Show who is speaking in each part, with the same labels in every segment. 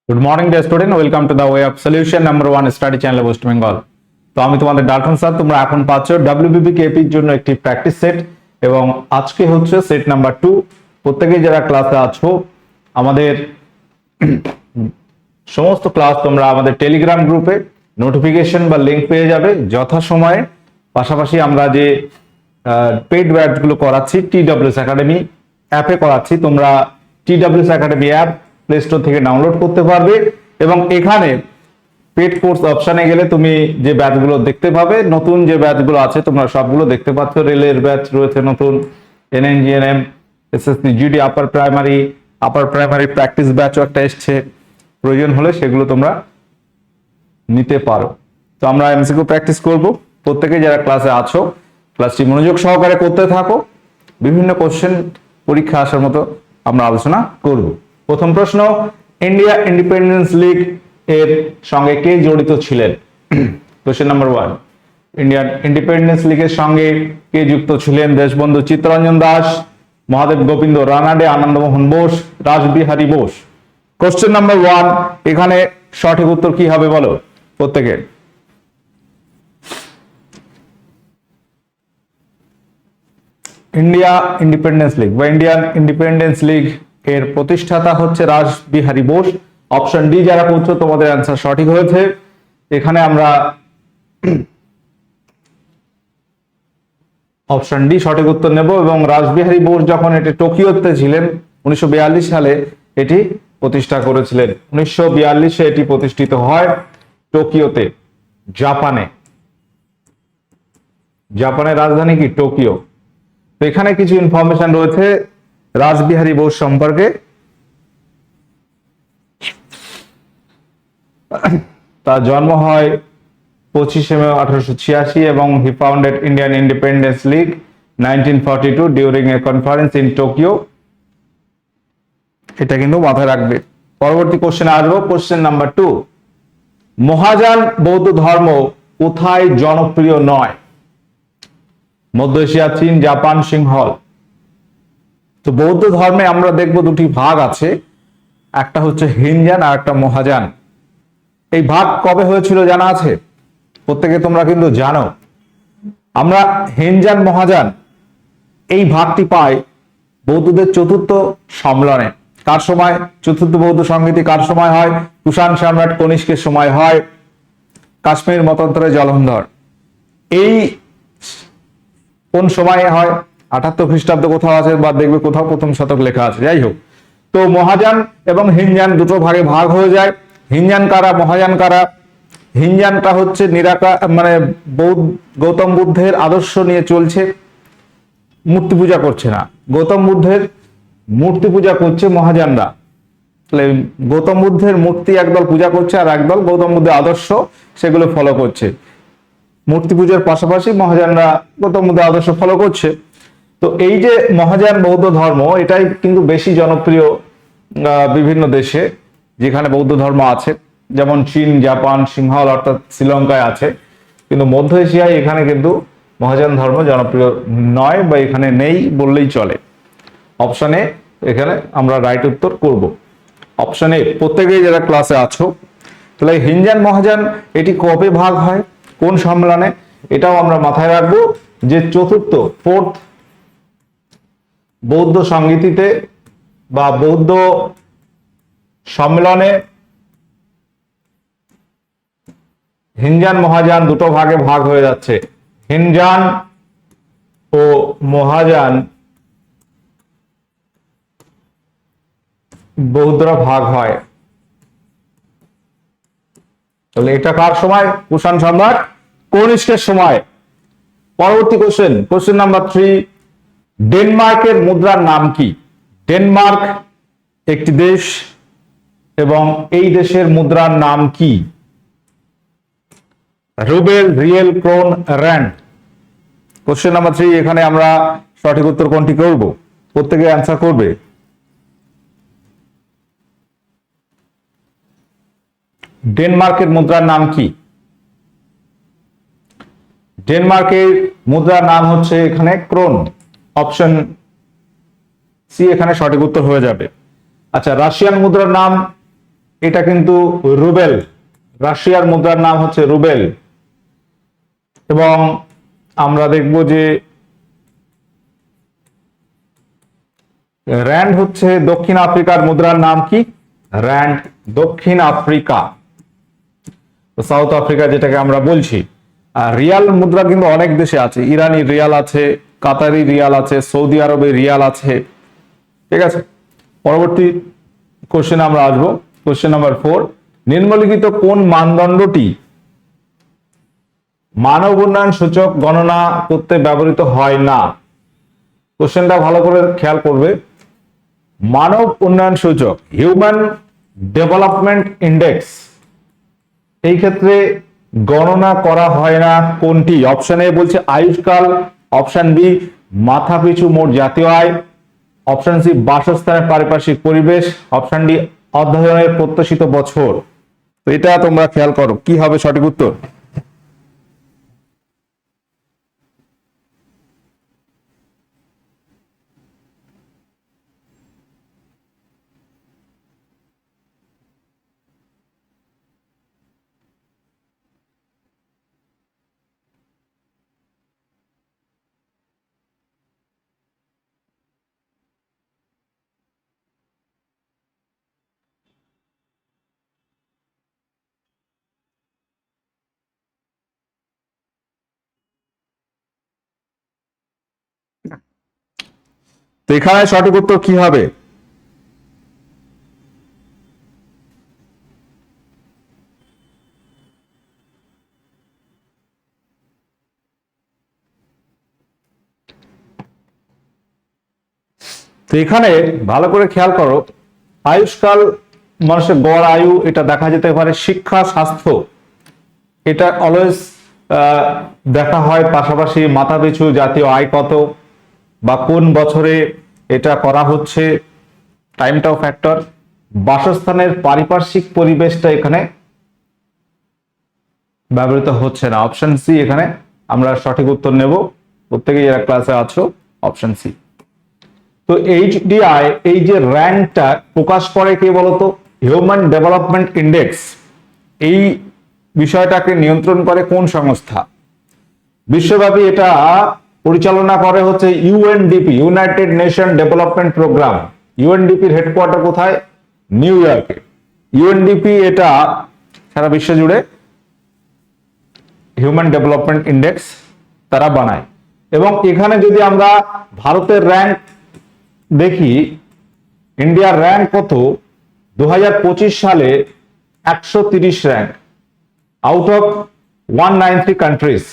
Speaker 1: Good morning dear student, welcome to the way of solution number 1 study channel West Bengal. তো আমি তোমাদের Dalton sir. তোমরা এখন পাচ্ছ ডাব্লিউবিপি কেপির জন্য একটি প্র্যাকটিস সেট, এবং আজকে হচ্ছে সেট নাম্বার 2। প্রত্যেকেই যারা ক্লাসে আছো, আমাদের সমস্ত ক্লাস তোমরা আমাদের টেলিগ্রাম গ্রুপে নোটিফিকেশন বা লিংক পেয়ে যাবে যথাসময়ে। পাশাপাশি আমরা যে পেইড ব্যাচগুলো করাচ্ছি TWS একাডেমি অ্যাপে করাচ্ছি, তোমরা TWS academy app play store থেকে ডাউনলোড করতে পারবে, এবং এখানে পেড কোর্স অপশনে গেলে তুমি যে ব্যাচগুলো দেখতে পাবে, নতুন যে ব্যাচগুলো আছে তোমরা সবগুলো দেখতে পাচ্ছ। রেলের ব্যাচ রয়েছে নতুন, NNGNM, SSC GD upper primary practice ব্যাচও একটা এসছে। প্রয়োজন হলে সেগুলো তোমরা নিতে পারো। তো আমরা এমসিকিউ প্র্যাকটিস করব। প্রত্যেকে যারা ক্লাসে আছো ক্লাসটি মনোযোগ সহকারে করতে থাকো। বিভিন্ন কোশ্চেন পরীক্ষা আসার মতো আমরা আলোচনা করব। প্রথম প্রশ্ন, ইন্ডিয়া ইন্ডিপেন্ডেন্স লীগ এর সঙ্গে কে জড়িত ছিলেন? কোশ্চেন নাম্বার 1, ইন্ডিয়ান ইন্ডিপেন্ডেন্স লীগের সঙ্গে কে যুক্ত ছিলেন? দেশবন্ধু চিত্তরঞ্জন দাস, মহাদেব গোবিন্দ রানাডে, আনন্দমোহন বোস, রাসবিহারী বোস। কোশ্চেন নাম্বার 1, এখানে সঠিক উত্তর কি হবে বলো প্রত্যেকের? ইন্ডিয়া ইন্ডিপেন্ডেন্স লীগ বা ইন্ডিয়ান ইন্ডিপেন্ডেন্স লীগ এর প্রতিষ্ঠাতা হচ্ছে রাসবিহারী বোস। অপশন ডি যারা করছো তোমাদের অ্যান্সার সঠিক হয়েছে। এখানে আমরা অপশন ডি সঠিক উত্তর নেব, এবং রাসবিহারী বোস যখন এটি টোকিওতে ছিলেন 1942 সালে এটি প্রতিষ্ঠা করেছিলেন। 1942-এ এটি প্রতিষ্ঠিত হয় টোকিওতে, জাপানের রাজধানী কি? টোকিও। তো এখানে কিছু ইনফরমেশন রয়েছে রাসবিহারী বোস সম্পর্কে। তার জন্ম হয় 25 মে 1886, এবং he founded Indian independence League 1942 during a conference in Tokyo. এটা কিন্তু মাথায় রাখবে। পরবর্তী কোশ্চেনে আসবো। কোশ্চেন নাম্বার 2, মহাযান বৌদ্ধ ধর্ম কোথায় জনপ্রিয় নয়? মধ্য এশিয়া, চীন, জাপান, সিংহল। তো বৌদ্ধ ধর্মে আমরা দেখব দুটি ভাগ আছে, একটা হচ্ছে হিনযান আর একটা মহাযান। এই ভাগ কবে হয়েছিল জানা আছে? প্রত্যেকে তোমরা কিন্তু জানো। আমরা হিনযান মহাযান এই ভাগটি পাই বৌদ্ধদের চতুর্থ সম্মেলনে। কার সময় চতুর্থ বৌদ্ধ সংহিতি কার সময় হয়? কুষাণ সম্রাট কনিষ্কের সময় হয়। কাশ্মীর মতান্তরে জলন্ধর। এই কোন সময়ে হয়? 78 খ্রিস্টাব্দে কোথাও আছে, বা দেখবে কোথাও প্রথম শতক লেখা আছে। যাই হোক, তো মহাযান এবং হিনযান দুটো ভাগে ভাগ হয়ে যায়। হিনযান কারা, মহাযান কারা? হিনযানটা হচ্ছে গৌতম বুদ্ধের আদর্শ নিয়ে চলছে, মূর্তি পূজা করছে না। গৌতম বুদ্ধের মূর্তি পূজা করছে মহাযানরা। তাহলে গৌতম বুদ্ধের মূর্তি একদল পূজা করছে, আর একদল গৌতম বুদ্ধের আদর্শ সেগুলো ফলো করছে। মূর্তি পূজার পাশাপাশি মহাযানরা গৌতম বুদ্ধের আদর্শ ফলো করছে। তো এই যে মহাযান বৌদ্ধ ধর্ম, এটাই কিন্তু বেশি জনপ্রিয় বিভিন্ন দেশে যেখানে বৌদ্ধ ধর্ম আছে, যেমন চীন, জাপান, সিংহল অর্থাৎ শ্রীলঙ্কায় আছে। কিন্তু মধ্য এশিয়ায় এখানে কিন্তু মহাযান ধর্ম জনপ্রিয় নয়, বা এখানে নেই বললেই চলে। অপশনে এখানে আমরা রাইট উত্তর করব। অপশনে প্রত্যেকেই যারা ক্লাসে আছো, তাহলে হিনযান মহাযান এটি কবে ভাগ হয়, কোন সম্মেলনে, এটাও আমরা মাথায় রাখবো যে ফোর্থ বৌদ্ধ সংগীতিতে বা বৌদ্ধ সম্মেলনে হিনযান মহাযান দুটো ভাগে ভাগ হয়ে যাচ্ছে। হিনযান ও মহাযান বৌদ্ধরা ভাগ হয়। তাহলে এটা কার সময়? কুষাণ সম্রাট কনিষ্কের সময়। পরবর্তী কোশ্চেন নাম্বার 3, ডেনমার্কের মুদ্রার নাম কি? ডেনমার্ক একটি দেশ, এবং এই দেশের মুদ্রার নাম কি? Rubel, real, Crohn, RAND. Question number 3, এখানে আমরা সঠিক উত্তর কোনটি করব? প্রত্যেকে অ্যান্সার করবে। ডেনমার্কের মুদ্রার নাম কি? ডেনমার্কের মুদ্রার নাম হচ্ছে এখানে ক্রোন। অপশন সি এখানে সঠিক উত্তর হয়ে যাবে। আচ্ছা, রাশিয়ান মুদ্রার নাম এটা কিন্তু রুবেল, রাশিয়ার মুদ্রার নাম হচ্ছে রুবেল। এবং আমরা দেখব যে র্যান্ড হচ্ছে দক্ষিণ আফ্রিকার মুদ্রার নাম কি? র্যান্ড দক্ষিণ আফ্রিকা, সাউথ আফ্রিকা যেটাকে আমরা বলছি। আর রিয়াল মুদ্রা কিন্তু অনেক দেশে আছে, ইরানি রিয়াল আছে, কাতারি রিয়াল আছে, সৌদি আরবের রিয়াল আছে, ঠিক আছে। পরবর্তী কোশ্চেন আমরা আসবো, কোশ্চেন নাম্বার 4। নিম্নলিখিত কোন মানদণ্ডটি মানব উন্নয়ন সূচক গণনা করতে ব্যবহৃত হয় না? কোশ্চেনটা ভালো করে খেয়াল করবে। মানব উন্নয়ন সূচক, হিউম্যান ডেভেলপমেন্ট ইন্ডেক্স, এই ক্ষেত্রে গণনা করা হয় না কোনটি? অপশন এ বলছে আয়ুষ্কাল, অপশন বি মাথাপিছু মোট জাতীয় আয়, অপশন সি বাসস্থানের পারিপার্শ্বিক পরিবেশ, অপশন ডি অধ্যয়নের প্রত্যাশিত বছর। তো এটা তোমরা খেয়াল করো, কি হবে সঠিক উত্তর? তো এখানে সঠিক উত্তর কি হবে? তো এখানে ভালো করে খেয়াল করো, আয়ুষ্কাল মানুষের গড় আয়ু, এটা দেখা যেতে পারে। শিক্ষা, স্বাস্থ্য, এটা অলওয়েজ দেখা হয়। পাশাপাশি মাথাপিছু জাতীয় আয় কত বা কোন বছরে এটা করা হচ্ছে, টাইমটাও ফ্যাক্টর। বাসস্থানের পারিপার্শ্বিক পরিবেশটা এখানে ব্যবহৃত হচ্ছে না। অপশন সি এখানে আমরা সঠিক উত্তর নেব। প্রত্যেকেই যারা ক্লাসে আছো, অপশন সি। তো এইচডিআই, এই যে র্যাঙ্কটা প্রকাশ করে কে বলতো? Human development index. এই বিষয়টাকে নিয়ন্ত্রণ করে কোন সংস্থা? বিশ্বব্যাপী এটা পরিচালনা করে হচ্ছে UNDP, United Nation development programme. ইউএনডিপির হেডকোয়ার্টার কোথায়? নিউ ইয়র্কে। ইউএনডিপি এটা সারা বিশ্ব জুড়ে হিউম্যান ডেভেলপমেন্ট ইন্ডেক্স তারা বানায়। এবং এখানে যদি আমরা ভারতের র্যাঙ্ক দেখি, ইন্ডিয়ার র্যাঙ্ক কত? 2025 সালে 130 rank out of 193 countries.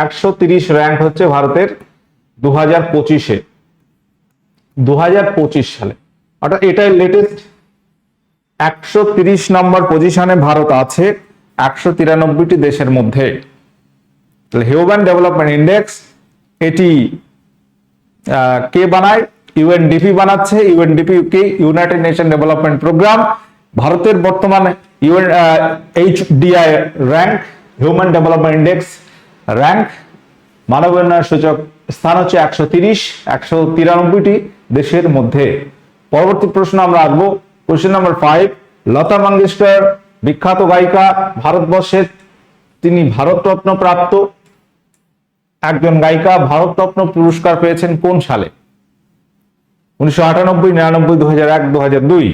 Speaker 1: 130 rank হচ্ছে ভারতের 2025-এ, 2025 সালে, অর্থাৎ এটাই লেটেস্ট। 130 নম্বর পজিশনে ভারত আছে 193টি দেশের মধ্যে। হিউম্যান ডেভেলপমেন্ট ইন্ডেক্স এটি কে বানায়? ইউএনডিপি বানাচ্ছে। ইউএনডিপি কে? United Nation development programme. ভারতের বর্তমানে HDI rank, human development index rank, মানব উন্নয়ন সূচক স্থান হচ্ছে 193টি দেশের মধ্যে। পরবর্তী প্রশ্ন আমরা আসবো, কোশ্চেন নাম্বার 5। লতা মঙ্গেশকর বিখ্যাত গায়িকা, ভারতবর্ষের, তিনি ভারতরত্ন প্রাপ্ত একজন গায়িকা। ভারতরত্ন পুরস্কার পেয়েছেন কোন সালে? 1998, 99, 2001, 2002।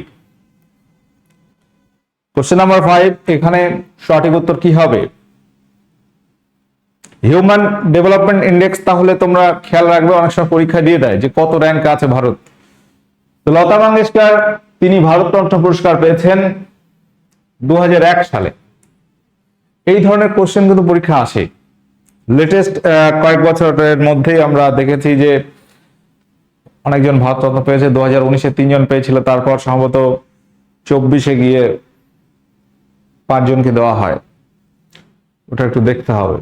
Speaker 1: কোশ্চেন নাম্বার 5, এখানে সঠিক উত্তর কি হবে? হিউম্যান ডেভেলপমেন্ট ইন্ডেক্স তাহলে তোমরা খেয়াল রাখবে, অনেক সময় পরীক্ষা দিয়ে দেয় যে কত র্যাঙ্ক আছে ভারত। তো লতা মঙ্গেশকর তিনি ভারতরত্ন পুরস্কার পেয়েছেন 2001 সালে। এই ধরনের কোশ্চেন কিন্তু পরীক্ষা আসে। লেটেস্ট কয়েক বছরের মধ্যেই আমরা দেখেছি যে অনেকজন ভারতরত্ন পেয়েছে। 2019-এ 3 জন পেয়েছিল, তারপর সম্ভবত 24-এ গিয়ে 5 জনকে দেওয়া হয়। ওটা একটু দেখতে হবে।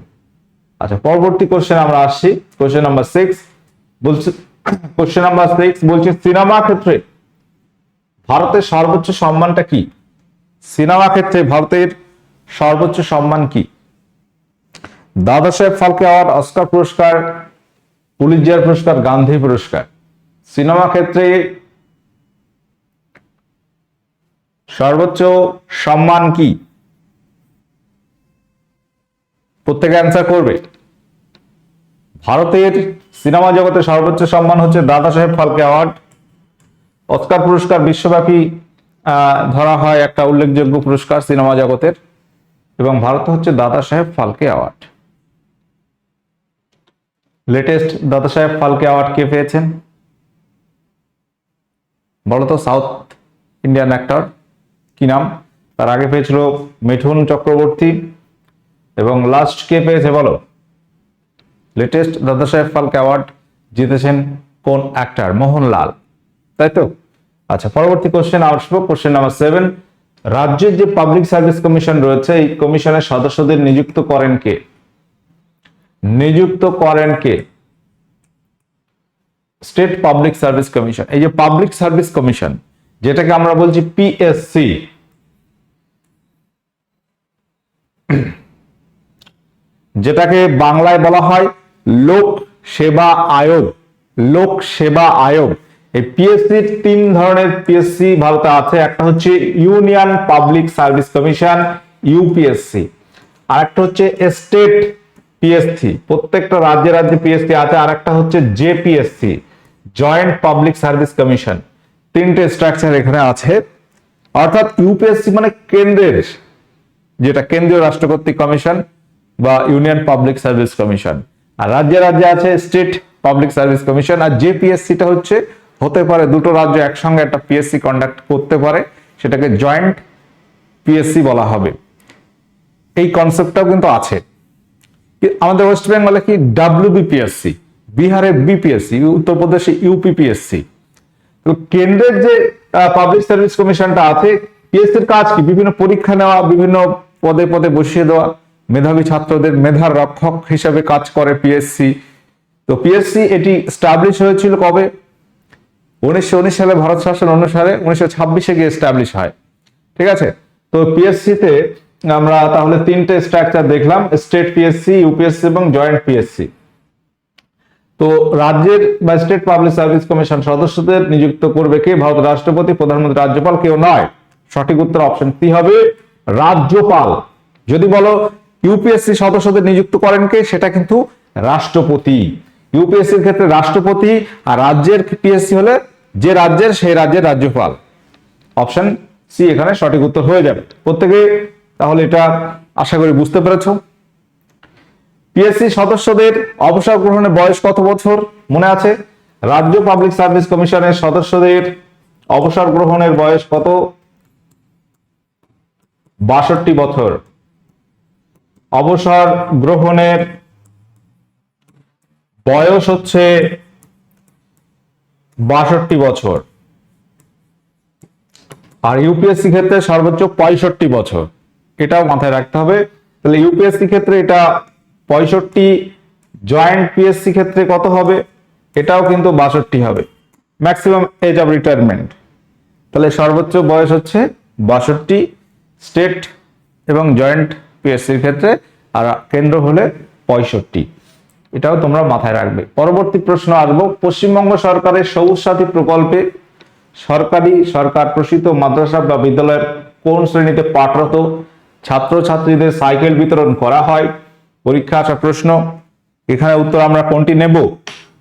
Speaker 1: আচ্ছা, পরবর্তী কোশ্চেন আমরা আসছি, কোশ্চেন নাম্বার 6 বলছে, কোশ্চেন নাম্বার 6 বলছে সিনেমা ক্ষেত্রে ভারতের সর্বোচ্চ সম্মানটা কি? সিনেমা ক্ষেত্রে ভারতের সর্বোচ্চ সম্মান কি? দাদা সাহেব ফালকে অ্যাওয়ার্ড, অস্কার পুরস্কার, পুলিৎজার পুরস্কার, গান্ধী পুরস্কার। সিনেমা ক্ষেত্রে সর্বোচ্চ সম্মান কি? প্রত্যেকে অ্যান্সার করবে। ভারতের সিনেমা জগতে সর্বোচ্চ সম্মান হচ্ছে দাদা সাহেব ফালকে অ্যাওয়ার্ড। অস্কার পুরস্কার বিশ্বব্যাপী ধরা হয় একটা উল্লেখযোগ্য পুরস্কার সিনেমা জগতের, এবং ভারতে হচ্ছে দাদা সাহেব ফালকে অ্যাওয়ার্ড। লেটেস্ট দাদা সাহেব ফালকে অ্যাওয়ার্ড কে পেয়েছেন বলতো? সাউথ ইন্ডিয়ান অ্যাক্টর, কি নাম? তার আগে পেয়েছিল মিঠুন চক্রবর্তী, এবং লাস্ট কে পেয়েছে বলো? লেটেস্ট দাদা সাহেব ফালকে অ্যাওয়ার্ড জিতেছেন কোন অ্যাক্টর? মোহনলাল, তাই তো? আচ্ছা, পরবর্তী কোশ্চেন আসবো, কোশ্চেন নাম্বার 7। রাজ্যের যে পাবলিক সার্ভিস কমিশন রয়েছে, এই কমিশনের সদস্যদের নিযুক্ত করেন কে? নিযুক্ত করেন কে? State public service commission. এই যে পাবলিক সার্ভিস কমিশন, যেটাকে আমরা বলছি পিএসসি, যেটাকে বাংলায় বলা হয় লোক সেবা আয়োগ। লোক সেবা আয়োগ। এই পিএসসি, 3 ধরনের পিএসসি ভারতে আছে। একটা হচ্ছে union public service commission, UPSC, আর একটা হচ্ছে স্টেট পিএসসি, প্রত্যেকটা রাজ্যে রাজ্যে পিএসসি আছে। আর একটা হচ্ছে জেপিএসসি, জয়েন্ট পাবলিক সার্ভিস কমিশন। 3টে স্ট্রাকচার এখানে আছে। অর্থাৎ ইউপিএসসি মানে কেন্দ্রের, যেটা কেন্দ্রীয় রাষ্ট্র কর্তৃক কমিশন বা ইউনিয়ন পাবলিক সার্ভিস কমিশন, আর রাজ্যে রাজ্যে আছে স্টেট পাবলিক সার্ভিস কমিশন। আর জেপিএসসিটা হচ্ছে, হতে পারে দুটো রাজ্য একসঙ্গে একটা পিএসসি কন্ডাক্ট করতে পারে, সেটাকে জয়েন্ট পিএসসি বলা হবে। এই কনসেপ্টটাও কিন্তু আছে। আমাদের ওয়েস্ট বেঙ্গলে কি ডাব্লিউবিপিএসসি, বিহারে বিপিএসসি, উত্তরপ্রদেশে ইউপিপিএসসি। তো কেন্দ্রের যে পাবলিক সার্ভিস কমিশনটা আছে, পিএসসির কাজ কি? বিভিন্ন পরীক্ষা নেওয়া, বিভিন্ন পদে পদে বসিয়ে দেওয়া মেধাবী ছাত্রদের, মেধার রক্ষক হিসেবে কাজ করে পিএসসি। তো পিএসসি এটি স্টাবলিশ হয়েছিল কবে? 1919 সালে, ভারত শাসন অনুসারে 1926-এ গিয়ে স্টাবলিশ হয়। ঠিক আছে? তো পিএসসি তে আমরা তাহলে 3টে স্ট্রাকচার দেখলাম, স্টেট পিএসসি, ইউপিএসসি এবং জয়েন্ট পিএসসি। তো রাজ্যের বা স্টেট পাবলিক সার্ভিস কমিশন সদস্যদের নিযুক্ত করবে কে? ভারতের রাষ্ট্রপতি, প্রধানমন্ত্রী, রাজ্যপাল, কেউ নয়। সঠিক উত্তর অপশন সি হবে, রাজ্যপাল। যদি বলো ইউপিএসসি সদস্যদের নিযুক্ত করেন কে, সেটা কিন্তু রাষ্ট্রপতি। ইউপিএসসির ক্ষেত্রে রাষ্ট্রপতি, আর রাজ্যের পিএসসি হলে যে রাজ্যের, সেই রাজ্যের রাজ্যপাল। অপশন সি এখানে সঠিক উত্তর হয়ে যাবে। প্রত্যেকে তাহলে এটা আশা করি বুঝতে পেরেছো। পিএসসি সদস্যদের অবসর গ্রহণের বয়স কত বছর মনে আছে? রাজ্য পাবলিক সার্ভিস কমিশনের সদস্যদের অবসর গ্রহণের বয়স কত? 62 বছর। অবসর গ্রহণের বয়স হচ্ছে 62 বছর। আর ইউপিএসসি ক্ষেত্রে সর্বোচ্চ 65 বছর, এটাও মাথায় রাখতে হবে। তাহলে ইউপিএসসি ক্ষেত্রে এটা 65, জয়েন্ট পিএসসি ক্ষেত্রে কত হবে? এটাও কিন্তু 62 হবে, ম্যাক্সিমাম এজ অফ রিটায়ারমেন্ট। তাহলে সর্বোচ্চ বয়স হচ্ছে 62 স্টেট এবং জয়েন্ট পিএসসির ক্ষেত্রে, আর কেন্দ্র হলে 65। এটাও তোমরা মাথায় রাখবে। পরবর্তী প্রশ্ন আসবো, পশ্চিমবঙ্গ সরকারের সবুজ সাথী প্রকল্পে সরকার প্রসূত মাদ্রাসা বা বিদ্যালয়ের কোন শ্রেণীতে পাঠরত ছাত্রছাত্রীদের সাইকেল বিতরণ করা হয়? পরীক্ষা আসা প্রশ্ন। এখানে উত্তর আমরা কোনটি নেব?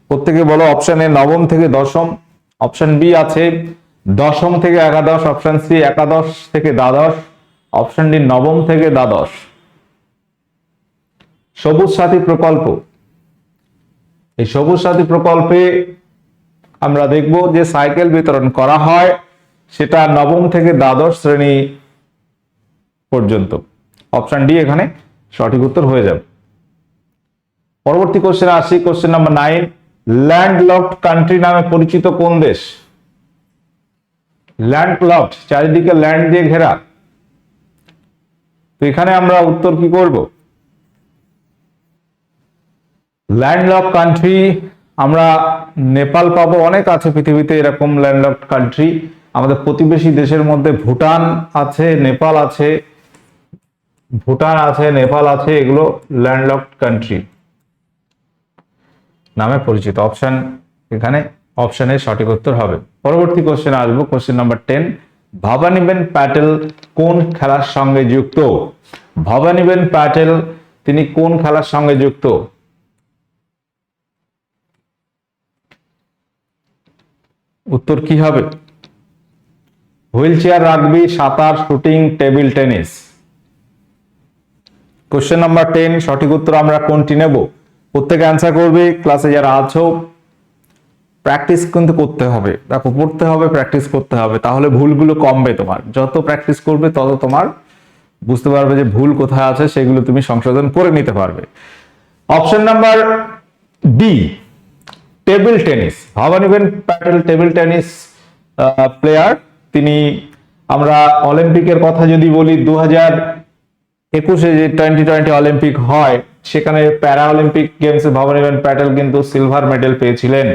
Speaker 1: প্রত্যেকে বলো। অপশন এ নবম থেকে দশম, অপশন বি আছে দশম থেকে একাদশ, অপশন সি একাদশ থেকে দ্বাদশ, অপশন ডি নবম থেকে দ্বাদশ। সবুজ সাথী প্রকল্প, এই সবুজ সাথী প্রকল্পে আমরা দেখব যে সাইকেল বিতরণ করা হয়, সেটা নবম থেকে দ্বাদশ শ্রেণী পর্যন্ত। অপশন ডি এখানে সঠিক উত্তর হয়ে যাবে। পরবর্তী কোশ্চেন আসি, কোশ্চেন নাম্বার 9। ল্যান্ডলকড কান্ট্রি নামে পরিচিত কোন দেশ? ল্যান্ডলকড, চারিদিকে ল্যান্ড দিয়ে ঘেরা। তো এখানে আমরা উত্তর কি করব? ল্যান্ডলকড কান্ট্রি আমরা নেপাল পাবো, অনেক আছে পৃথিবীতে এরকম ল্যান্ডলকড কান্ট্রি। আমাদের প্রতিবেশী দেশের মধ্যে ভুটান আছে, নেপাল আছে, নেপাল আছে, এগুলো ল্যান্ডলকড কান্ট্রি নামে পরিচিত। অপশন এখানে অপশনের সঠিক উত্তর হবে। পরবর্তী কোশ্চেন আসবো, কোশ্চেন নাম্বার 10। ভবানীবেন প্যাটেল কোন খেলার সঙ্গে যুক্ত? ভবানীবেন প্যাটেল তিনি কোন খেলার সঙ্গে যুক্ত? উত্তর কি হবে? হুইল চেয়ার রাগবি, সাঁতার, shooting, table tennis. Question number 10, সঠিক উত্তর আমরা কোনটি নেব? প্রত্যেকে অ্যান্সার করবে। ক্লাসে যারা আছো প্র্যাকটিস কিন্তু করতে হবে, দেখো পড়তে হবে, প্র্যাকটিস করতে হবে, তাহলে ভুলগুলো কমবে। তোমার যত প্র্যাকটিস করবে তত তোমার বুঝতে পারবে যে ভুল কোথায় আছে, সেগুলো তুমি সংশোধন করে নিতে পারবে। Option number D, table tennis. Bhabaniben Patel table tennis player. তিনি, আমরা অলিম্পিকের কথা যদি বলি, 2021-এ যে 2020 অলিম্পিক হয়, সেখানে প্যারা অলিম্পিক গেমসে ভবানীবেন প্যাটেল কিন্তু সিলভার মেডেল পেয়েছিলেন।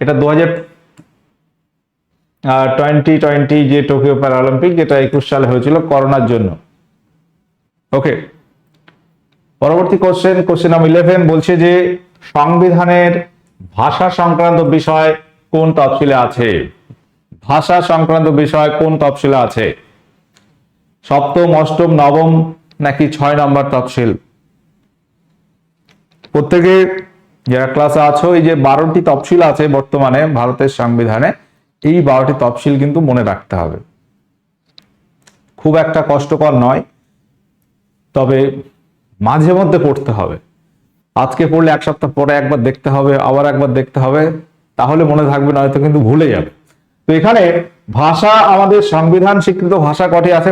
Speaker 1: এটা 2020 যে টোকিও প্যারা অলিম্পিক, যেটা 21 সালে হয়েছিল করোনার জন্য। ওকে, পরবর্তী কোশ্চেন নাম্বার 11 বলছে যে সংবিধানের ভাষা সংক্রান্ত বিষয় কোন তফসিলে আছে? ভাষা সংক্রান্ত বিষয় কোন তফসিলে আছে? সপ্তম, অষ্টম, নবম নাকি 6 নম্বর তফসিল? প্রত্যেকে যারা ক্লাসে আছো, এই যে 12টি তফসিল আছে বর্তমানে ভারতের সংবিধানে, এই 12টি তফসিল কিন্তু মনে রাখতে হবে। খুব একটা কষ্টকর নয়, তবে মাঝে মধ্যে পড়তে হবে। আজকে পড়লে এক সপ্তাহ পরে একবার দেখতে হবে, আবার একবার দেখতে হবে, তাহলে মনে থাকবে, নয়তো কিন্তু ভুলে যাবে। তো এখানে ভাষা, আমাদের সংবিধান স্বীকৃত ভাষা কটি আছে?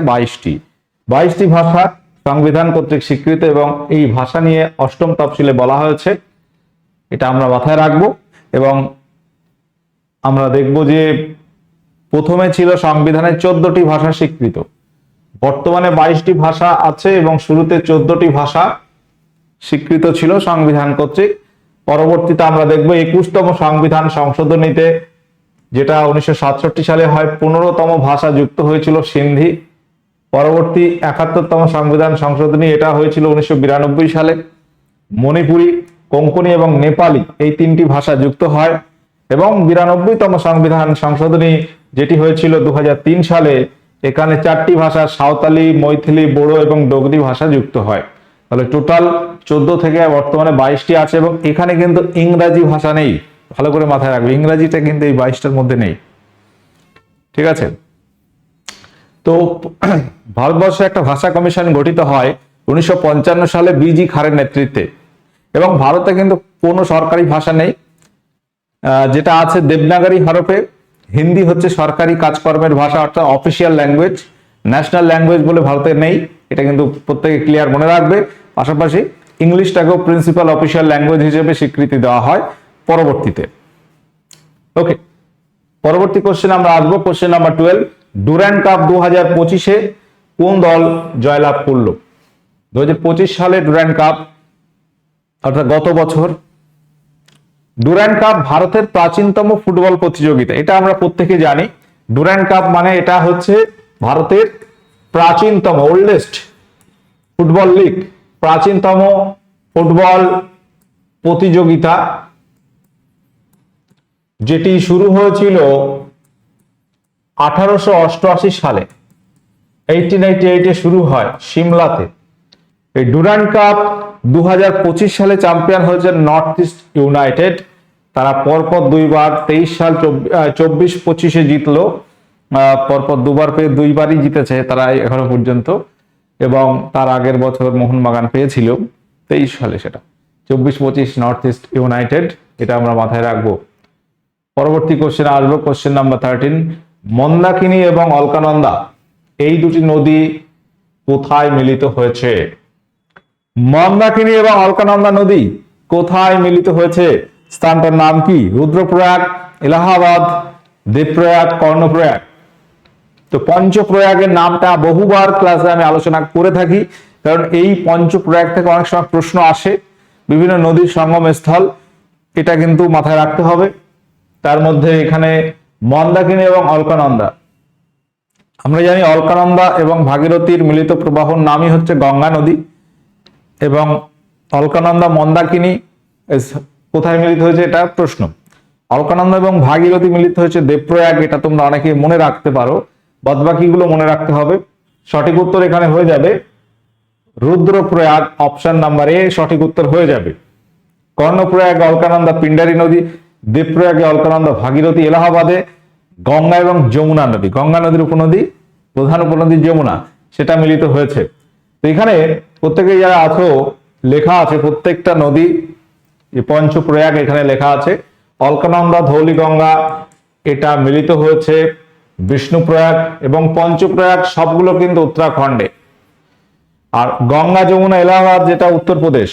Speaker 1: 22টি ভাষা সংবিধান কর্তৃক স্বীকৃত, এবং এই ভাষা নিয়ে অষ্টম তফসিলে বলা হয়েছে। এটা আমরা মাথায় রাখবো। এবং আমরা দেখব যে প্রথমে ছিল সংবিধানে 14টি ভাষা স্বীকৃত, বর্তমানে 22টি ভাষা আছে, এবং শুরুতে 14টি ভাষা স্বীকৃত ছিল সংবিধান কর্তৃক। পরবর্তীতে আমরা দেখব 21তম সংবিধান সংশোধনীতে, যেটা 1967 সালে হয়, 15তম ভাষা যুক্ত হয়েছিল সিন্ধি। পরবর্তী 71তম সংবিধান সংশোধনী, এটা হয়েছিল 1992 সালে। মণিপুরি, কোঙ্কনি এবং নেপালি, এই 3টি ভাষা যুক্ত হয়। এবং 92তম সংবিধান সংশোধনী, যেটি হয়েছিল 2003 সালে, এখানে 4টি ভাষা সাঁওতালি, মৈথিলি, বোড়ো এবং ডোগরি ভাষা যুক্ত হয়। তাহলে টোটাল 14 থেকে বর্তমানে 22টি আছে, এবং এখানে কিন্তু ইংরাজি ভাষা নেই। ভালো করে মাথায় রাখবে, ইংরাজিটা কিন্তু এই 22টার মধ্যে নেই। ঠিক আছে? তো ভারতবর্ষে একটা ভাষা কমিশন গঠিত হয় 1955 সালে বিজি খারের নেতৃত্বে, এবং ভারতে কিন্তু কোনো সরকারি ভাষা নেই। যেটা আছে দেবনাগরী হরফে। হিন্দি হচ্ছে সরকারি কাজকর্মের ভাষা, অর্থাৎ অফিসিয়াল ল্যাঙ্গুয়েজ। ন্যাশনাল ল্যাঙ্গুয়েজ বলে ভারতে নেই, এটা কিন্তু প্রত্যেকে ক্লিয়ার মনে রাখবে। পাশাপাশি ইংলিশটাকেও প্রিন্সিপাল অফিসিয়াল ল্যাঙ্গুয়েজ হিসেবে স্বীকৃতি দেওয়া হয় পরবর্তীতে। ওকে, পরবর্তী কোশ্চেন আমরা আসবো। কোশ্চেন নাম্বার 12, ডুরান্ড কাপ 2025-এ কোন দল জয়লাভ করলো? 2025 সালে ডুরান্ড কাপ, অর্থাৎ গত বছর। ডুরান্ড কাপ ভারতের প্রাচীনতম ফুটবল প্রতিযোগিতা, এটা আমরা প্রত্যেকে জানি। ডুরান্ড কাপ মানে এটা হচ্ছে ভারতের প্রাচীনতম, ওল্ডেস্ট ফুটবল লিগ, প্রাচীনতম ফুটবল প্রতিযোগিতা, যেটি শুরু হয়েছিল 1888 সালে। 1888-এ শুরু হয় সিমলাতে। এই ডুরান্ড কাপ 2025 সালে চ্যাম্পিয়ন হয়েছে নর্থ ইস্ট ইউনাইটেড। তারা পরপর দুইবার, 23 সাল 24-25-এ জিতলো। পরপর দুবার পেয়ে দুইবারই জিতেছে তারা এখনো পর্যন্ত, এবং তার আগের বছর মোহনবাগান পেয়েছিল 23 সালে, সেটা 24-25 নর্থ ইস্ট ইউনাইটেড, এটা আমরা মাথায় রাখবো। পরবর্তী কোশ্চেন আসবো, কোশ্চেন নাম্বার 13, মন্দাকিনী এবং অলকানন্দা এই দুটি নদী কোথায় মিলিত হয়েছে? মন্দাকিনী এবং অলকানন্দা নদী কোথায় মিলিত হয়েছে? স্থানটার নাম কি? রুদ্রপ্রয়াগ, এলাহাবাদ, দেবপ্রয়াগ, কর্ণপ্রয়াগ। তো পঞ্চপ্রয়াগের নামটা বহুবার ক্লাসে আমি আলোচনা করে থাকি, কারণ এই পঞ্চপ্রয়াগ থেকে অনেক সময় প্রশ্ন আসে, বিভিন্ন নদীর সঙ্গম স্থল, এটা কিন্তু মাথায় রাখতে হবে। তার মধ্যে এখানে মন্দাকিনী এবং অলকানন্দা, আমরা জানি অলকানন্দা এবং ভাগীরথীর মিলিত প্রবাহর নামই হচ্ছে গঙ্গা নদী, এবং অলকানন্দা মন্দাকিনী কোথায় মিলিত হয়েছে এটা প্রশ্ন। অলকানন্দা এবং ভাগীরথী মিলিত হয়েছে দেবপ্রয়াগ, এটা তোমরা অনেকে মনে রাখতে পারো। বাদবাকিগুলো মনে রাখতে হবে। সঠিক উত্তর এখানে হয়ে যাবে রুদ্রপ্রয়াগ, অপশন নাম্বার এ সঠিক উত্তর হয়ে যাবে। কর্ণপ্রয়াগে অলকানন্দা পিণ্ডারী নদী, দেবপ্রয়াগে অলকানন্দা ভাগীরথী, এলাহাবাদে গঙ্গা এবং যমুনা নদী, গঙ্গা নদীর উপনদী, প্রধান উপনদী যমুনা, সেটা মিলিত হয়েছে। তো এখানে প্রত্যেকে যারা আছো লেখা আছে প্রত্যেকটা নদী, পঞ্চপ্রয়াগ এখানে লেখা আছে, অলকানন্দা ধৌলিগঙ্গা এটা মিলিত হয়েছে বিষ্ণুপ্রয়াগ, এবং পঞ্চপ্রয়াগ সবগুলো কিন্তু উত্তরাখণ্ডে। আর গঙ্গা যমুনা এলাহাবাদ যেটা উত্তরপ্রদেশ।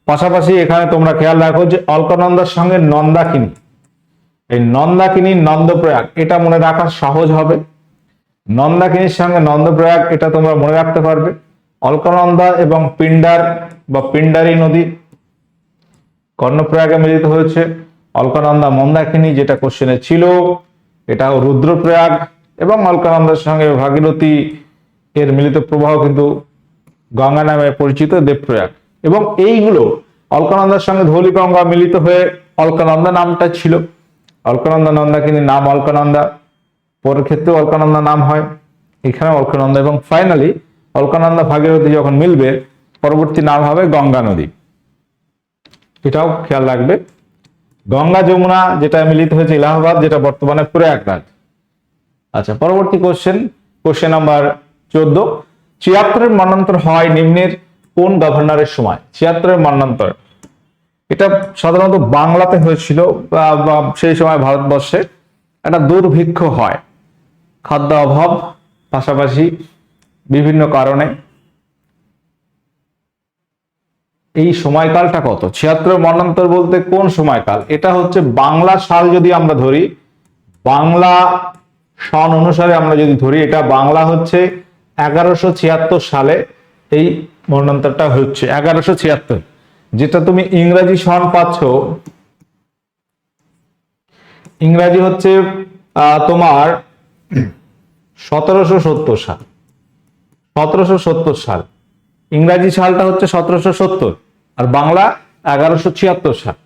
Speaker 1: পাশাপাশি এখানে তোমরা খেয়াল রাখো যে অলকানন্দার সঙ্গে নন্দাকিনী, এই নন্দাকিনী নন্দপ্রয়াগ এটা মনে রাখা সহজ হবে। নন্দাকিনীর সঙ্গে নন্দপ্রয়াগ এটা তোমরা মনে রাখতে পারবে। অলকানন্দা এবং পিণ্ডার বা পিণ্ডারী নদী কর্ণপ্রয়াগে মিলিত হয়েছে। অলকানন্দা মন্দাকিনী যেটা কোশ্চেনে ছিল, এটাও রুদ্রপ্রয়াগ, এবং অলকানন্দার সঙ্গে ভাগীরথী এর মিলিত প্রবাহ কিন্তু গঙ্গা নামে পরিচিত দেবপ্রয়াগ। এবং এইগুলো অলকানন্দার সঙ্গে ধৌলিগঙ্গা মিলিত হয়ে অলকানন্দা নামটা ছিল। অলকানন্দা নন্দাকিনীর নাম অলকানন্দা, পরের ক্ষেত্রে অলকানন্দা নাম হয়, এখানে অলকানন্দা, এবং ফাইনালি অলকানন্দা ভাগীরথী যখন মিলবে পরবর্তী নাম হবে গঙ্গা নদী। এটাও খেয়াল রাখবে। গঙ্গা যমুনা যেটা মিলিত হয়েছে এলাহাবাদ, যেটা বর্তমানে প্রয়াগরাজ। আচ্ছা, পরবর্তী কোশ্চেন নাম্বার 14। ৭৬ মন্বন্তর হয় নিম্নের কোন গভর্নরের সময়? ৭৬ মন্বন্তর এটা সাধারণত বাংলাতে হয়েছিল, বা সেই সময় ভারতবর্ষে একটা দুর্ভিক্ষ হয়, খাদ্য অভাব, পাশাপাশি বিভিন্ন কারণে। এই সময়কালটা কত? ৭৬ মন্বন্তর বলতে কোন সময়কাল? এটা হচ্ছে বাংলা সাল যদি আমরা ধরি, বাংলা সন অনুসারে আমরা যদি ধরি, এটা বাংলা হচ্ছে 1176 সালে এই মন্বন্তরটা হচ্ছে 1176। যেটা তুমি ইংরাজি সন পাচ্ছ, ইংরাজি হচ্ছে তোমার 1770 সাল, 1770 সাল ইংরাজি সালটা হচ্ছে 1770, আর বাংলা 1176 সাল।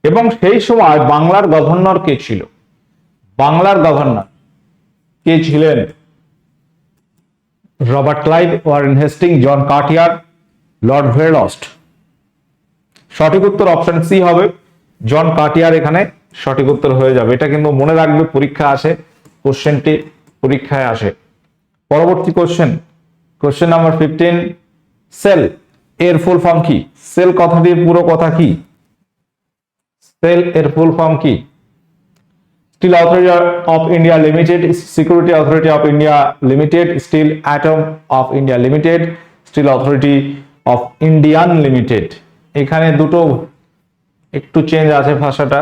Speaker 1: এবং সেই সময় বাংলার গভর্নর কে ছিল? বাংলার গভর্নর কে ছিলেন? রবার্ট ক্লাইভ, ওয়ারেন হেস্টিং, জন কার্টিয়ার, লর্ড ভেরলস্ট। সঠিক উত্তর অপশন সি হবে, জন কার্টিয়ার এখানে সঠিক উত্তর হয়ে যাবে। এটা কিন্তু মনে রাখবে, পরীক্ষা আসে, কোশ্চেনটি পরীক্ষায় আসে। পরবর্তী কোশ্চেন নাম্বার 15। সেল এর ফুল ফর্ম কি? সেল কথাটির পুরো কথা কি? সেল এর ফুল ফর্ম কি? Steel authority of India limited, security authority of India limited, steel atom of India limited, steel authority of Indian limited. এখানে দুটো একটু চেঞ্জ আছে ভাষাটা,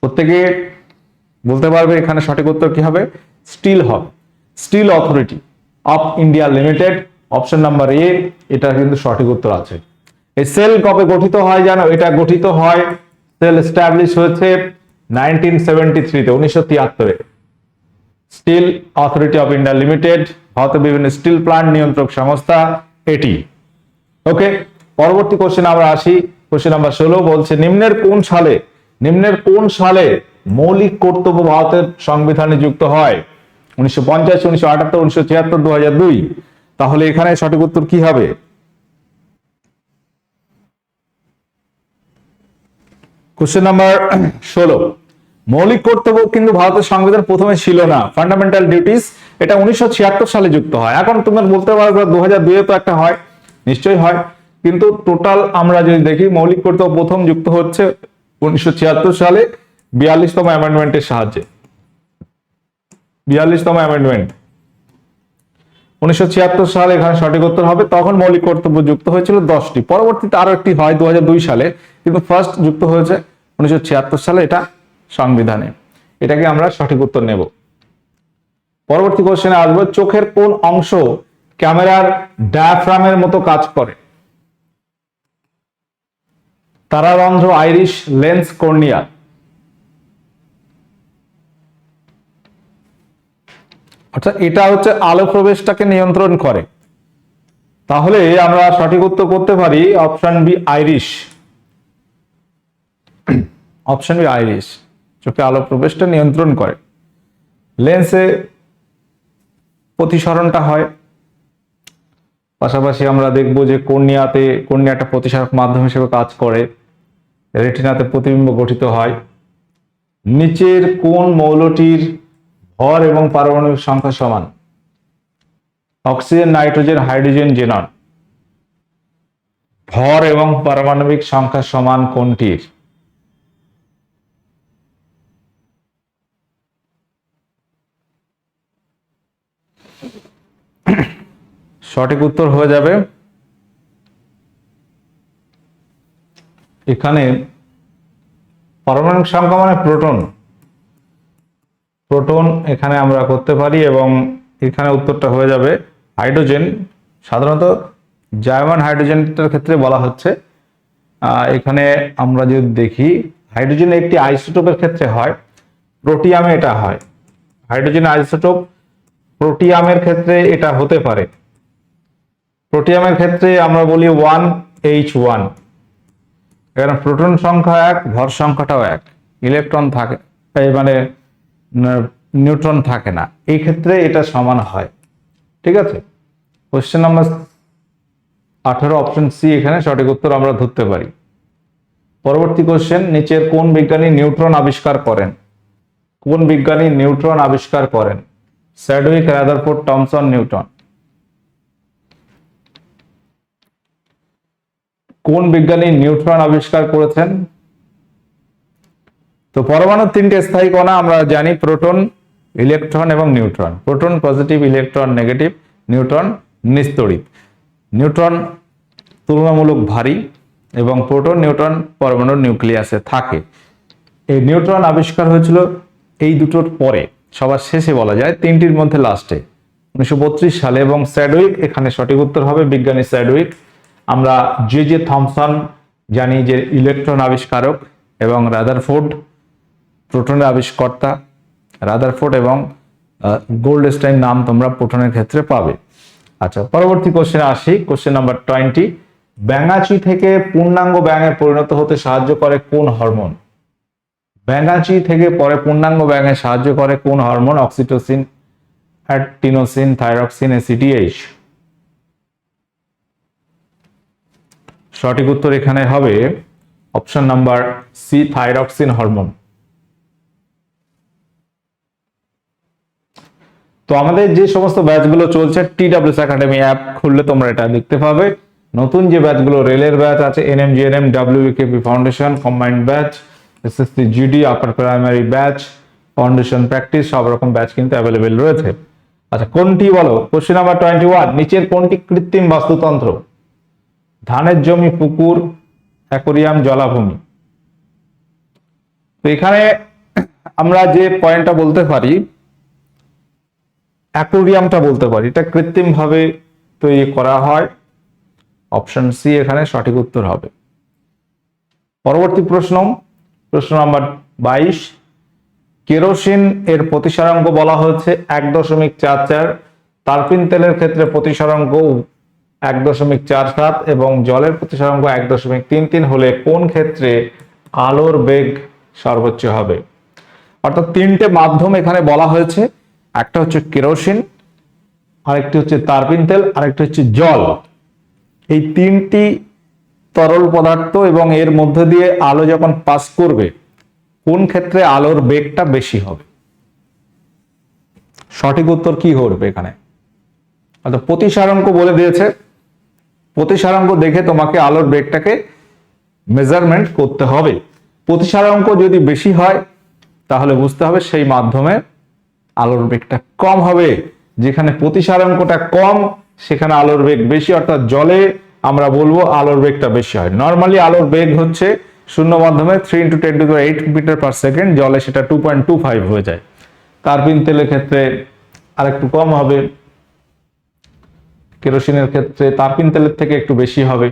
Speaker 1: প্রত্যেকে বলতে পারবে এখানে সঠিক উত্তর কি হবে? স্টিল হবে, steel authority of India limited, option number A এটা কিন্তু সঠিক উত্তর আছে। এই সেল কবে গঠিত হয় জানো? এটা গঠিত হয়, সেল এস্টাবলিশ হয়েছে 1973-তে, 1973-এ। Steel authority of India limited ভারতের বিভিন্ন স্টিল প্ল্যান্ট নিয়ন্ত্রক সংস্থা এটি। ওকে, পরবর্তী কোশ্চেন আমরা আসি। কোশ্চেন নাম্বার 16 বলছে নিম্নের কোন সালে মৌলিক কর্তব্য ভারতের সংবিধানে যুক্ত হয়? 1950, 1978, 1976, 2002। তাহলে এখানে সঠিক উত্তর কি হবে? Question number 16। মৌলিক কর্তব্য কিন্তু ভারতের সংবিধান প্রথমে ছিল না, ফান্ডামেন্টাল ডিউটিস, এটা 1976 সালে যুক্ত হয়। এখন তোমরা বলতে পারবে 2002-এ তো একটা হয়, নিশ্চয়ই হয়, কিন্তু টোটাল আমরা যদি দেখি মৌলিক কর্তব্য প্রথম যুক্ত হচ্ছে 1976 সালে 42তম অ্যামেন্ডমেন্টের সাহায্যে। 42তম অ্যামেন্ডমেন্ট 1976 সালে এখানে সঠিক উত্তর হবে। তখন মৌলিক কর্তব্য যুক্ত হয়েছিল 10টি, পরবর্তীতে আরো একটি হয় 2002 সালে, কিন্তু ফার্স্ট যুক্ত হয়েছে 1976 সালে এটা সংবিধানে। এটাকে আমরা সঠিক উত্তর নেব। পরবর্তী কোশ্চেনে আসবো, চোখের কোন অংশ ক্যামেরার ডায়াফ্রামের মতো কাজ করে? তারারন্ধ্র, আইরিশ, লেন্স, কর্নিয়া। অর্থাৎ এটা হচ্ছে আলো প্রবেশটাকে নিয়ন্ত্রণ করে। তাহলে আমরা সঠিক উত্তর করতে পারি option B, iris. Option B, iris চোখে আলো প্রবেশটা নিয়ন্ত্রণ করে। লেন্সে প্রতিসরণটা হয়। পাশাপাশি আমরা দেখব যে কর্নিয়াটা প্রতিসরক মাধ্যম হিসেবে কাজ করে, রেটিনাতে প্রতিবিম্ব গঠিত হয়। নিচের কোন মৌলটির ভর এবং পারমাণবিক সংখ্যা সমান? Oxygen, nitrogen, hydrogen, xenon. ভর এবং পারমাণবিক সংখ্যা সমান কোনটির? সঠিক উত্তর হয়ে যাবে এখানে পারমাণবিক সংখ্যা মানে প্রোটন। প্রোটন এখানে আমরা করতে পারি এবং এখানে উত্তরটা হয়ে যাবে হাইড্রোজেন। সাধারণত জার্মান হাইড্রোজেনটার ক্ষেত্রে বলা হচ্ছে, এখানে আমরা যদি দেখি হাইড্রোজেন একটি আইসোটোপের ক্ষেত্রে হয়, প্রোটিয়ামে এটা হয়। হাইড্রোজেন আইসোটোপ, প্রোটিয়ামের ক্ষেত্রে এটা হতে পারে। প্রোটিয়ামের ক্ষেত্রে আমরা বলি 1H1, কারণ প্রোটন সংখ্যা 1, ভর সংখ্যাটাও 1, ইলেকট্রন থাকে মানে নিউট্রন থাকে না, এই ক্ষেত্রে এটা সমান হয়। ঠিক আছে, কোশ্চেন নাম্বার 18 অপশন সি এখানে সঠিক উত্তর আমরা ধরতে পারি। পরবর্তী কোশ্চেন, নিচের কোন বিজ্ঞানী নিউট্রন আবিষ্কার করেন? কোন বিজ্ঞানী নিউট্রন আবিষ্কার করেন? Chadwick, Rutherford, Thomson, Newton. কোন বিজ্ঞানী নিউট্রন আবিষ্কার করেছেন? তো পরমাণুর তিনটে স্থায়ী কণা আমরা জানি, প্রোটন, ইলেকট্রন এবং neutron. Proton positive, electron negative, neutron নিস্তড়িত। নিউট্রন তুলনামূলক ভারী এবং প্রোটন, নিউট্রন পরমাণুর নিউক্লিয়াসে থাকে। এই নিউট্রন আবিষ্কার হয়েছিল এই দুটোর পরে, সবার শেষে বলা যায়, তিনটির মধ্যে লাস্টে 1932 সালে। এবং স্যাডউইক এখানে সঠিক উত্তর হবে, বিজ্ঞানী স্যাডউইক। আমরা জে থমসন জানি যে ইলেকট্রন আবিষ্কারক, এবং রাদারফোর্ড প্রোটনের আবিষ্কর্তা। রাদারফোর্ড এবং গোল্ডস্টাইন নাম তোমরা প্রোটনের ক্ষেত্রে পাবে। আচ্ছা, পরবর্তী কোশ্চেনে আসি, কোশ্চেন নাম্বার 20। ব্যাঙাচি থেকে পূর্ণাঙ্গ ব্যাঙে পরিণত হতে সাহায্য করে কোন হরমোন? ব্যাঙাচি থেকে পরে পূর্ণাঙ্গ ব্যাঙে সাহায্য করে কোন hormone? Oxytocin, adenosine, thyroxine, ACTH. সঠিক উত্তর এখানে হবে option number C, thyroxine hormone. তো আমাদের যে সমস্ত ব্যাচগুলো চলছে, TWS একাডেমি অ্যাপ খুললে তোমরা এটা দেখতে পাবে। নতুন যে ব্যাচগুলো, রেলের ব্যাচ আছে, NMGNM, WBKP foundation, combined batch, SSC GD, upper primary batch, foundation practice, সব রকম ব্যাচ কিন্তু অ্যাভেলেবেল রয়েছে। আচ্ছা, কোনটি বলো? কোশ্চেন নাম্বার 21, নিচের কোনটি কৃত্রিম বাস্তুতন্ত্র? ধানের জমি, পুকুর, অ্যাকোরিয়াম, জলাভূমি। তো এখানে আমরা যে পয়েন্টটা বলতে পারি, অ্যাকোরিয়ামটা বলতে পারি, এটা কৃত্রিম ভাবে তৈরি করা হয়। অপশন সি এখানে সঠিক উত্তর হবে। পরবর্তী প্রশ্ন, প্রশ্ন নাম্বার 22। কেরোসিন এর প্রতিসরাঙ্ক বলা হয়েছে 1.44, তারপিন তেলের ক্ষেত্রে প্রতিসরাঙ্ক 1.47 এবং জলের প্রতিসরাঙ্ক 1.33 হলে কোন ক্ষেত্রে আলোর বেগ সর্বোচ্চ হবে? অর্থাৎ তিনটে মাধ্যম এখানে বলা হয়েছে, একটা হচ্ছে কেরোসিন, আরেকটি হচ্ছে তারপিন তেল, আরেকটি হচ্ছে জল। এই তিনটি তরল পদার্থ এবং এর মধ্যে দিয়ে আলো যখন পাস করবে, কোন ক্ষেত্রে আলোর বেগটা বেশি হবে? সঠিক উত্তর কি হবে এখানে? অর্থাৎ প্রতিসরাঙ্ক বলে দিয়েছে, প্রতিসরাঙ্ক দেখে তোমাকে আলোর বেগটাকে মেজারমেন্ট করতে হবে। প্রতিসরাঙ্ক যদি বেশি হয় তাহলে বুঝতে হবে সেই মাধ্যমে আলোর বেগটা কম হবে। যেখানে প্রতিসরাঙ্কটা কম সেখানে আলোর বেগ বেশি, অর্থাৎ জলে আমরা বলবো আলোর বেগটা বেশি হয়। নর্মালি আলোর বেগ হচ্ছে শূন্য মাধ্যমে 3 × 10⁸ মিটার পার সেকেন্ড, জলে সেটা 2.25 হয়ে যায়। তারপিন তেলের ক্ষেত্রে আরেকটু কম হবে, কেরোসিনের ক্ষেত্রে তারপিন তেলের থেকে একটু বেশি হবে।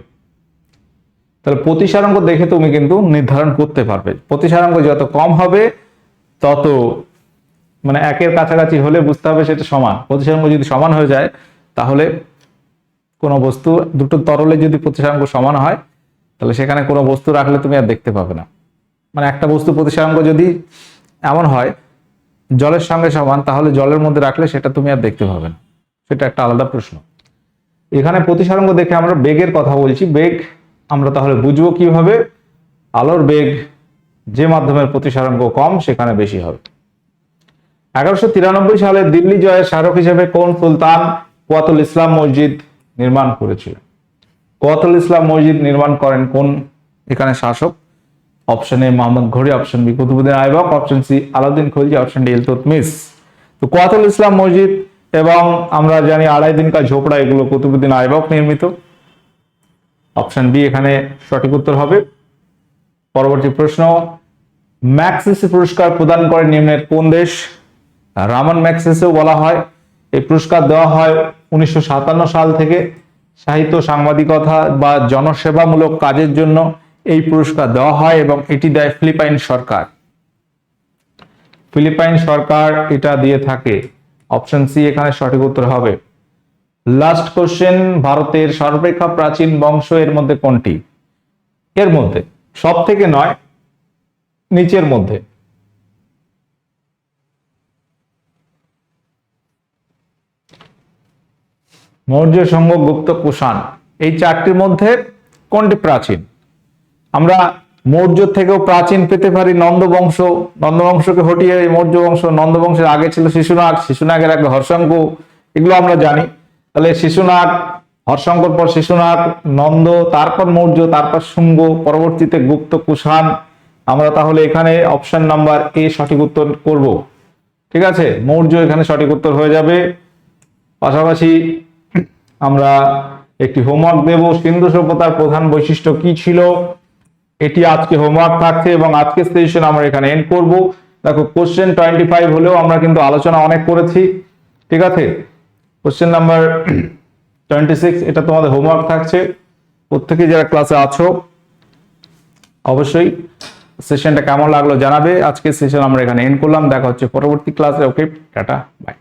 Speaker 1: তাহলে প্রতিসরাঙ্ক দেখে তুমি কিন্তু নির্ধারণ করতে পারবে। প্রতিসরাঙ্ক যত কম হবে তত মানে একের কাছাকাছি হলে বুঝতে হবে সেটা সমান। প্রতিসরাঙ্ক যদি সমান হয়ে যায় তাহলে কোনো বস্তু, দুটো তরলে যদি প্রতিসরাঙ্ক সমান হয় তাহলে সেখানে কোনো বস্তু রাখলে তুমি আর দেখতে পাবে না। মানে একটা বস্তু প্রতিসরাঙ্ক যদি এমন হয় জলের সঙ্গে সমান, তাহলে জলের মধ্যে রাখলে সেটা তুমি আর দেখতে পাবে না, সেটা একটা আলাদা প্রশ্ন। এখানে প্রতিসারাঙ্ক দেখে আমরা বেগের কথা বলছি। বেগ আমরা তাহলে বুঝবো কিভাবে? আলোর বেগ যে মাধ্যমের প্রতিসারাঙ্ক কম সেখানে বেশি হবে। 1193 সালে দিল্লি জয়ের স্মারক হিসেবে কোন সুলতান কুয়াতুল ইসলাম মসজিদ নির্মাণ করেছিলেন? কুয়াতুল ইসলাম মসজিদ নির্মাণ করেন কোন এখানে শাসক? Option A Mohammad Ghori, option B Qutbuddin Aibak, option C Alauddin Khalji, option D Iltutmish. তো কুয়াতুল ইসলাম মসজিদ এবং আমরা জানি আড়াই দিন কা ঝোপড়া, এগুলো কুতুবুদ্দিন আইবক নির্মিত। অপশন বি এখানে সঠিক উত্তর হবে। পরবর্তী প্রশ্ন, ম্যাগসেসে পুরস্কার প্রদান করে নিম্নের কোন দেশ? রামান ম্যাগসেসেও বলা হয়। এই পুরস্কার দেওয়া হয় 1957 সাল থেকে। সাহিত্য, সাংবাদিকতা বা জনসেবামূলক কাজের জন্য এই পুরস্কার দেওয়া হয় এবং এটি দেয় ফিলিপাইন সরকার। ফিলিপাইন সরকার এটা দিয়ে থাকে। অপশন সি এখানে সঠিক উত্তর হবে। লাস্ট কোশ্চেন, ভারতের সর্বাপেক্ষা প্রাচীন বংশ এর মধ্যে কোনটি? এর মধ্যে সব থেকে নয়, নিচের মধ্যে। মৌর্য, শুঙ্গ, গুপ্ত, কুষাণ, এই চারটির মধ্যে কোনটি প্রাচীন? আমরা মৌর্য থেকেও প্রাচীন পেতে পারি নন্দবংশ। নন্দবংশকে হটিয়ে মৌর্য বংশ। নন্দবংশের আগে ছিল শিশুনাগ, শিশুনাগের আগে হর্ষঙ্ক, এগুলো আমরা জানি। তাহলে শিশুনাগ, হর্ষঙ্কর পর শিশুনাগ, নন্দ, তারপর মৌর্য, তারপর শুঙ্গ, পরবর্তীতে গুপ্ত, কুষাণ। আমরা তাহলে এখানে অপশন নাম্বার এ সঠিক উত্তর করব। ঠিক আছে, মৌর্য এখানে সঠিক উত্তর হয়ে যাবে। পাশাপাশি আমরা একটি হোমওয়ার্ক দেব, সিন্ধু সভ্যতার প্রধান বৈশিষ্ট্য কি ছিল, এটি আজকে হোমওয়ার্ক থাকছে এবং আজকের সেশন আমরা এখানে এন্ড করব। দেখো কোশ্চেন 25 হলেও আমরা কিন্তু আলোচনা অনেক করেছি। ঠিক আছে, কোশ্চেন নাম্বার 26 এটা তোমাদের হোমওয়ার্ক থাকছে। প্রত্যেকে যারা ক্লাসে আছো অবশ্যই সেশনটা কেমন লাগলো জানাবে। আজকের সেশন আমরা এখানে এন্ড করলাম। দেখা হচ্ছে পরবর্তী ক্লাসে। ওকে, টাটা, বাই।